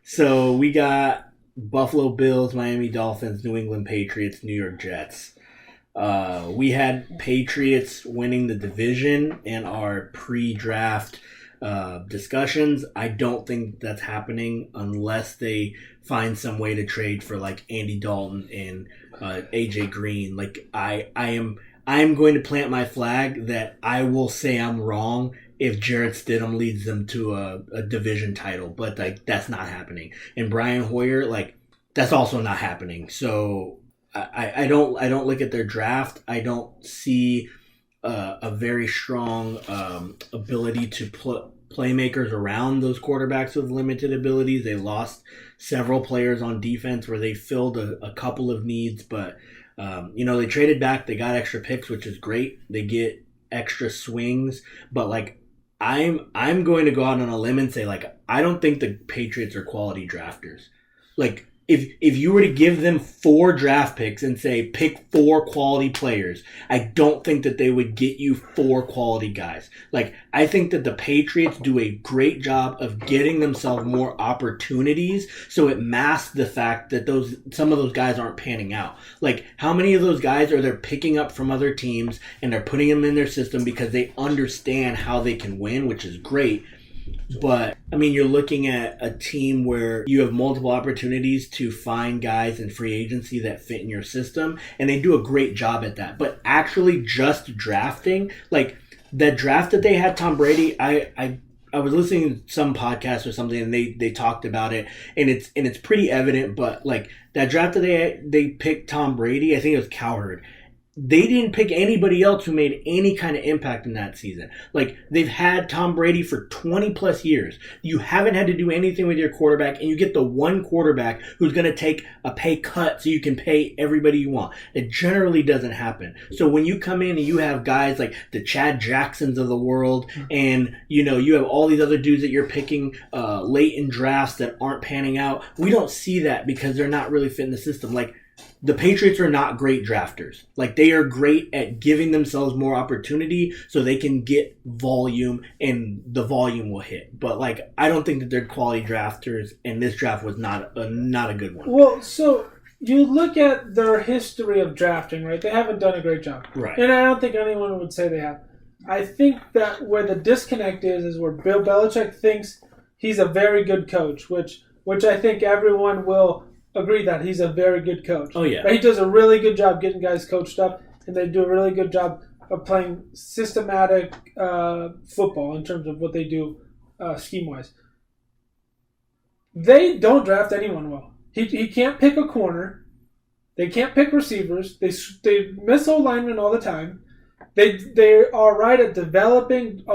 So we got Buffalo Bills, Miami Dolphins, New England Patriots, New York Jets. We had Patriots winning the division in our pre-draft discussions. I don't think that's happening unless they find some way to trade for like Andy Dalton and AJ Green. Like I'm going to plant my flag that I will say I'm wrong if Jarrett Stidham leads them to a division title, but like that's not happening. And Brian Hoyer, like that's also not happening. So I don't look at their draft. I don't see a very strong ability to put playmakers around those quarterbacks with limited abilities. They lost several players on defense where they filled a couple of needs, but they traded back. They got extra picks, which is great. They get extra swings, but like I'm going to go out on a limb and say like I don't think the Patriots are quality drafters. Like if you were to give them 4 draft picks and say pick 4 quality players, I don't think that they would get you 4 quality guys. Like I think that the Patriots do a great job of getting themselves more opportunities, so it masks the fact that some of those guys aren't panning out. Like how many of those guys are they picking up from other teams and they're putting them in their system because they understand how they can win, which is great. But, I mean, you're looking at a team where you have multiple opportunities to find guys in free agency that fit in your system, and they do a great job at that. But actually just drafting, like, the draft that they had Tom Brady, I was listening to some podcast or something, and they talked about it, and it's pretty evident, but, like, that draft that they picked Tom Brady, I think it was Cowherd. They didn't pick anybody else who made any kind of impact in that season. Like, they've had Tom Brady for 20 plus years. You haven't had to do anything with your quarterback, and you get the one quarterback who's going to take a pay cut so you can pay everybody you want. It generally doesn't happen. So when you come in and you have guys like the Chad Jacksons of the world, and, you have all these other dudes that you're picking late in drafts that aren't panning out, we don't see that because they're not really fitting the system. Like, the Patriots are not great drafters. Like, they are great at giving themselves more opportunity so they can get volume and the volume will hit. But, like, I don't think that they're quality drafters, and this draft was not a good one. Well, so you look at their history of drafting, right? They haven't done a great job. Right. And I don't think anyone would say they have. I think that where the disconnect is where Bill Belichick thinks he's a very good coach, which I think everyone will agree that he's a very good coach. Oh, yeah. He does a really good job getting guys coached up, and they do a really good job of playing systematic football in terms of what they do scheme-wise. They don't draft anyone well. He can't pick a corner. They can't pick receivers. They miss O-linemen all the time. They are right at developing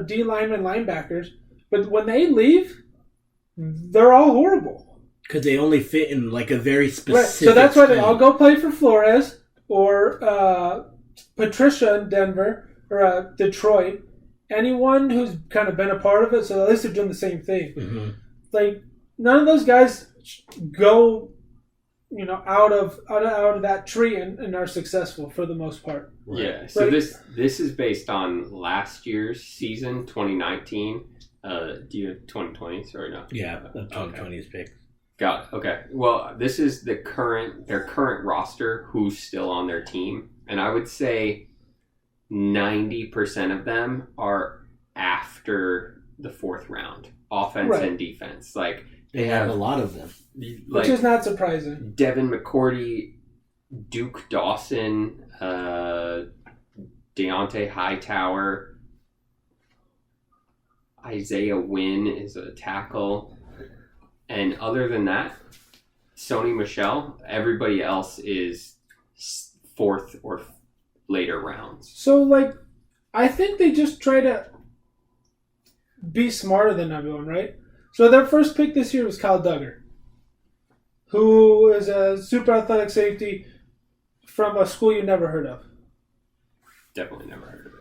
D linemen linebackers, but when they leave, they're all horrible. Because they only fit in, like, a very specific Right. So that's why they scheme. all go play for Flores or Patricia in Denver or Detroit. Anyone who's kind of been a part of it, so at least they're doing the same thing. Mm-hmm. Like, none of those guys go, out of that tree and are successful for the most part. Right. Yeah. So this is based on last year's season, 2019. Do you have 2020? Sorry, no. Yeah, 2020's pick. Got it. Okay. Well, this is their current roster who's still on their team. And I would say 90% of them are after the 4th round. Offense and defense. Like, they have a lot of them. Which is not surprising. Devin McCourty, Duke Dawson, Deontay Hightower, Isaiah Wynn is a tackle. And other than that, Sony Michel, everybody else is 4th or later rounds. So, like, I think they just try to be smarter than everyone, right? So their first pick this year was Kyle Duggar, who is a super athletic safety from a school you never heard of. Definitely never heard of it.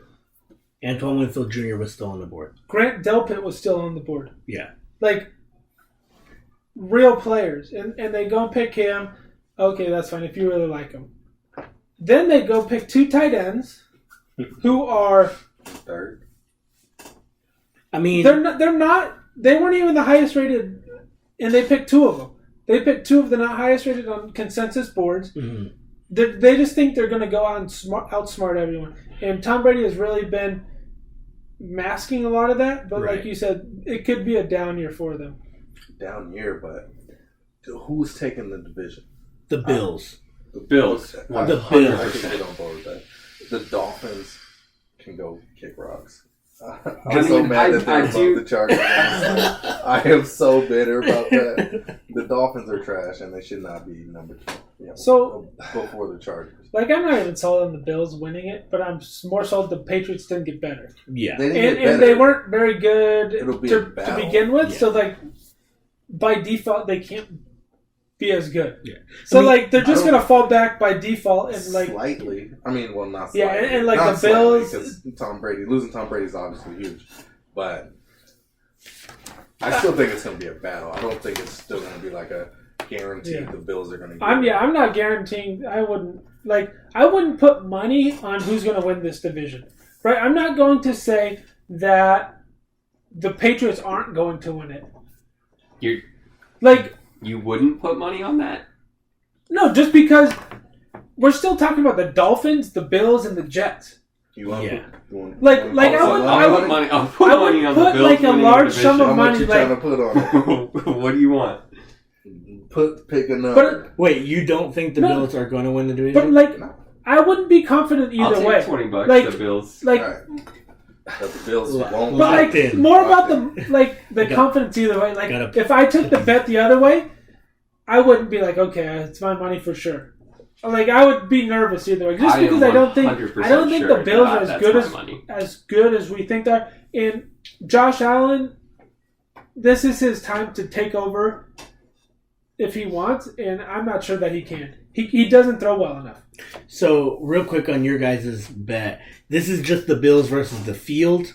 Antoine Winfield Jr. was still on the board. Grant Delpit was still on the board. Yeah. Like, real players. And they go and pick him. Okay, that's fine if you really like him. Then they go pick 2 tight ends who are third. I mean, they weren't even the highest rated and they picked two of them. They picked two of the not highest rated on consensus boards. Mm-hmm. They just think they're going to go out and outsmart everyone. And Tom Brady has really been masking a lot of that. But Right. like you said, it could be a down year for them. Down year, but who's taking the division? The Bills. The Bills. I The can Bills. get on board with that. The Dolphins can go kick rocks. I I'm so mean, mad that I they're do- above the Chargers. I am so bitter about that. The Dolphins are trash, and they should not be number 2. So- before the Chargers, Like, I'm not even sold on the Bills winning it, but I'm more sold the Patriots didn't get better. Yeah. they didn't get And they better. weren't very good It'll be a to battle. begin with. Yeah. So, like, by default, they can't be as good. Yeah. So, I mean, like, they're just I don't- going to fall back by default. And, like, Slightly. I mean, well, not Yeah, slightly. and, like, Not the Bills- slightly, 'cause losing Tom Brady is obviously huge, but I still think it's going to be a battle. I don't think it's still going to be like a guarantee Yeah. the Bills are going to. I'm not guaranteeing. I wouldn't put money on who's going to win this division. Right? I'm not going to say that the Patriots aren't going to win it. You Like, you wouldn't put money on that? no, just because we're still talking about the Dolphins, the Bills, and the Jets. You want Yeah. Like, I would- I'll put money. I'll put I would money on the put, Bills like, a winning the large sum division. of How much money, you like- trying to put on it? What do you want? Pick a number. But Wait, you don't think the No. Bills are going to win the division? but like, No. I wouldn't be confident I'll either take way. $20. Like- The Bills. Like, All right. That the Bills Lock- won't. but like Locked in. more Locked about the Got- confidence either way. Like, gotta- if I took the bet the other way, I wouldn't be like, okay, it's my money for sure. Like, I would be nervous either way, just I am because I don't think 100% the sure Bills that are that's as my good money. as we think they are. And Josh Allen, this is his time to take over if he wants, and I'm not sure that he can. He doesn't throw well enough. So, real quick on your guys' bet. This is just the Bills versus the field.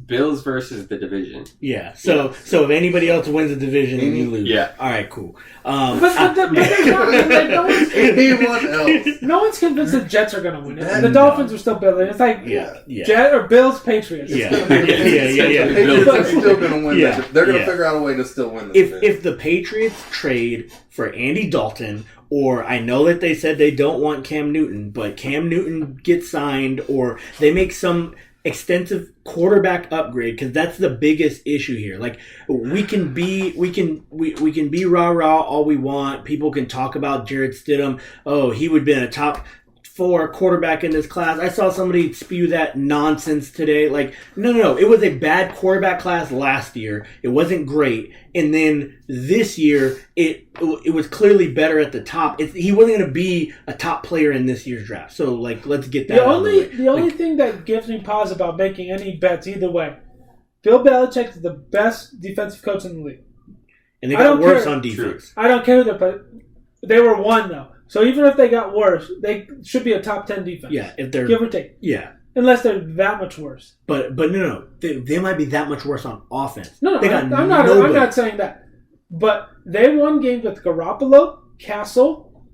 Bills versus the division. Yeah. So if anybody else wins the division, then you lose. Yeah. All right. Cool. But there's not, like, Anyone else? no one's convinced the Jets are going to win it. That- The Dolphins are still building. It's like Yeah. Yeah. Jet or Bills, Patriots. It's Yeah. gonna be- Yeah. The Patriots are still going to win. Yeah. that. They're going to Yeah. figure out a way to still win. If the Patriots trade for Andy Dalton, or I know that they said they don't want Cam Newton, but Cam Newton gets signed, or they make some extensive quarterback upgrade, because that's the biggest issue here. Like, we can be rah rah all we want. People can talk about Jared Stidham. Oh, he would have been a top 4 quarterback in this class. I saw somebody spew that nonsense today. Like, no. It was a bad quarterback class last year. It wasn't great. And then this year, it was clearly better at the top. He wasn't going to be a top player in this year's draft. So, like, let's get that out of the way. The only thing that gives me pause about making any bets either way, Bill Belichick is the best defensive coach in the league. And they I got don't worse care. on defense. I don't care who they're, but they were one though. So even if they got worse, they should be a top 10 defense. Yeah, if they're Give or take. yeah. Unless they're that much worse. But no. They might be that much worse on offense. No, They I'm got not. nobody. I'm not saying that. But they won games with Garoppolo, Castle,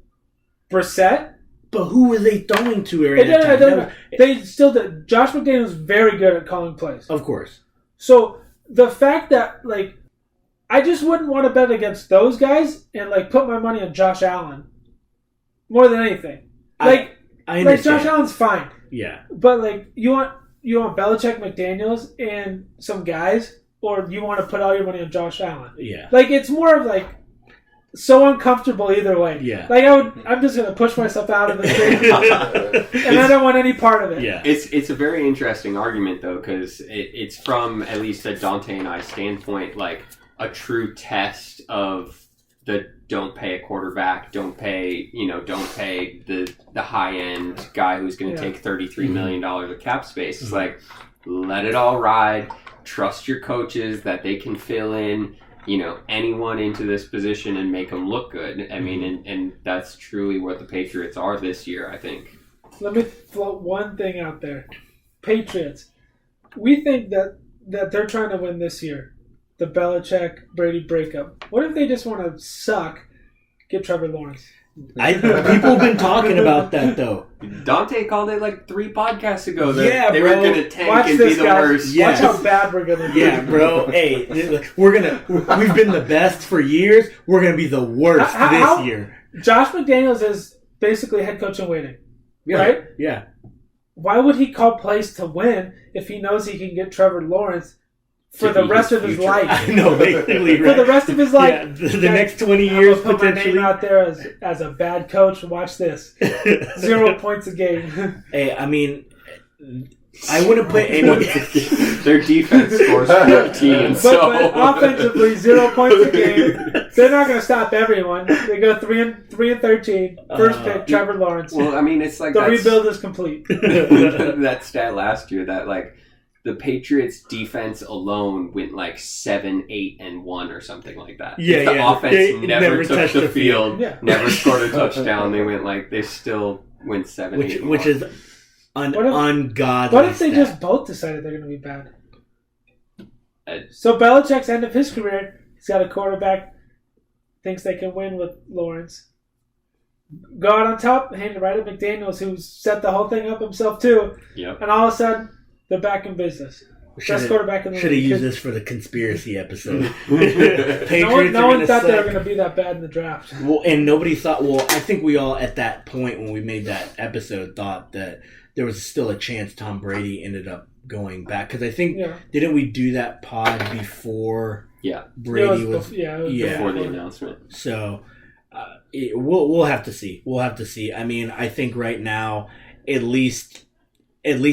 Brissett. But who were they throwing to It at that time? doesn't matter. They still did. Josh McDaniels was very good at calling plays. Of course. So the fact that, like, I just wouldn't want to bet against those guys and, like, put my money on Josh Allen more than anything. Like, I like understand. Josh Allen's fine, Yeah. but like you want Belichick, McDaniels, and some guys, or you want to put all your money on Josh Allen. Yeah. Like, it's more of like so uncomfortable either way. Yeah. Like, I'm just gonna push myself out of the game, and I don't want any part of it. Yeah. It's a very interesting argument though, because it's from at least a Dante and I standpoint, like a true test of the don't pay a quarterback, don't pay the high end guy who's going to take $33 million of cap space. It's like, let it all ride. Trust your coaches that they can fill in, anyone into this position and make them look good. I mean, and that's truly what the Patriots are this year, I think. Let me float one thing out there. Patriots. We think that they're trying to win this year. The Belichick-Brady breakup. What if they just want to suck, get Trevor Lawrence? People have been talking about that though. Dante called it like 3 podcasts ago. That Yeah, they bro. were gonna tank Watch and this, be the guys. worst. Yeah. Watch how bad we're gonna be. Yeah, bro. Hey, we've been the best for years. We're gonna be the worst How- this year. Josh McDaniels is basically head coach in waiting. Yeah. Right? Yeah. Why would he call plays to win if he knows he can get Trevor Lawrence for To the be rest his of his future. life? I know, basically, For right? the rest of his life. Yeah, the next 20 I'm years gonna put my potentially. name out there as a bad coach. Watch this. 0 points a game. Hey, I mean, I wouldn't put any. Their defense scores 14, but so offensively, 0 points a game. They're not going to stop everyone. They go 3 and 13. First pick, Trevor Lawrence. well, I mean, it's like The that's- rebuild is complete. that stat last year that like the Patriots defense alone went like 7, 8, and 1 or something like that. Yeah, the yeah. offense They never never took touched the the field, Yeah. never scored a touchdown. They still went 7, 8, and which 1. is What if- ungodly. What if they stat. just both decided they're going to be bad? Uh, So Belichick's end of his career, he's got a quarterback, thinks they can win with Lawrence. Go out on top, hand it right at McDaniels, who set the whole thing up himself too, Yep. and all of a sudden, they're back in business. Best quarterback in the Should have league. used this for the conspiracy episode. No Patriots one are gonna thought they were suck. going to be that bad in the draft. Well, and nobody thought. Well, I think we all at that point when we made that episode thought that there was still a chance Tom Brady ended up going back because I think Yeah. didn't we do that pod before? Yeah. Brady It was. it was yeah. Before the announcement. So we'll have to see. We'll have to see. I mean, I think right now at least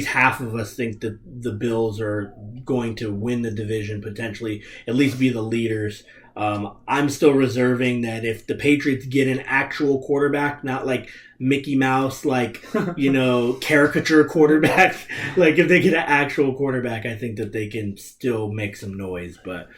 half of us think that the Bills are going to win the division, potentially at least be the leaders. I'm still reserving that if the Patriots get an actual quarterback, not like Mickey Mouse, like, caricature quarterback, like if they get an actual quarterback, I think that they can still make some noise. But